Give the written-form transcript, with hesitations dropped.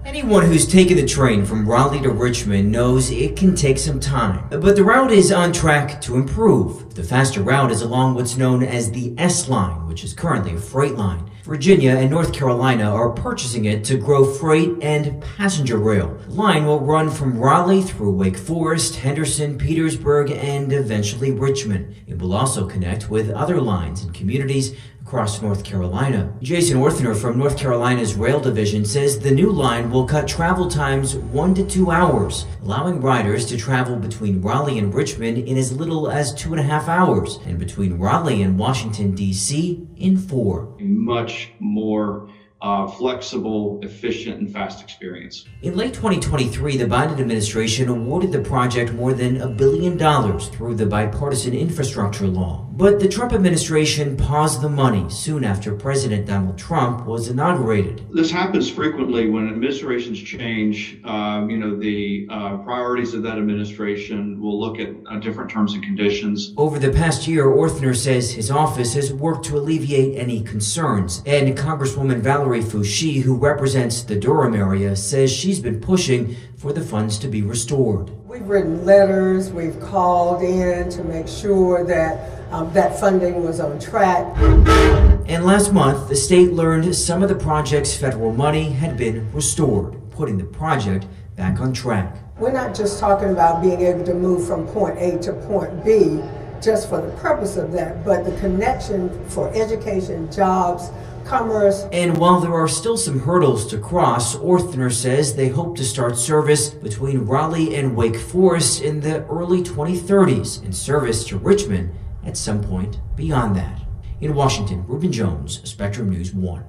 Anyone who's taken the train from Raleigh to Richmond knows it can take some time, but the route is on track to improve. The faster route is along what's known as the S-Line, which is currently a freight line. Virginia and North Carolina are purchasing it to grow freight and passenger rail. The line will run from Raleigh through Wake Forest, Henderson, Petersburg, and eventually Richmond. It will also connect with other lines and communities across North Carolina. Jason Orthner from North Carolina's Rail Division says the new line will cut travel times 1 to 2 hours, allowing riders to travel between Raleigh and Richmond in as little as 2.5 hours, and between Raleigh and Washington, D.C. in 4. A much more flexible, efficient, and fast experience. In late 2023, the Biden administration awarded the project more than $1 billion through the bipartisan infrastructure law. But the Trump administration paused the money soon after President Donald Trump was inaugurated. This happens frequently when administrations change. The priorities of that administration will look at different terms and conditions. Over the past year, Orthner says his office has worked to alleviate any concerns. And Congresswoman Raleigh-Richmond, who represents the Durham area, says she's been pushing for the funds to be restored. We've written letters, we've called in to make sure that that funding was on track. And last month, the state learned some of the project's federal money had been restored, putting the project back on track. We're not just talking about being able to move from point A to point B just for the purpose of that, but the connection for education, jobs, commerce. And while there are still some hurdles to cross, Orthner says they hope to start service between Raleigh and Wake Forest in the early 2030s and service to Richmond at some point beyond that. In Washington, Reuben Jones, Spectrum News 1.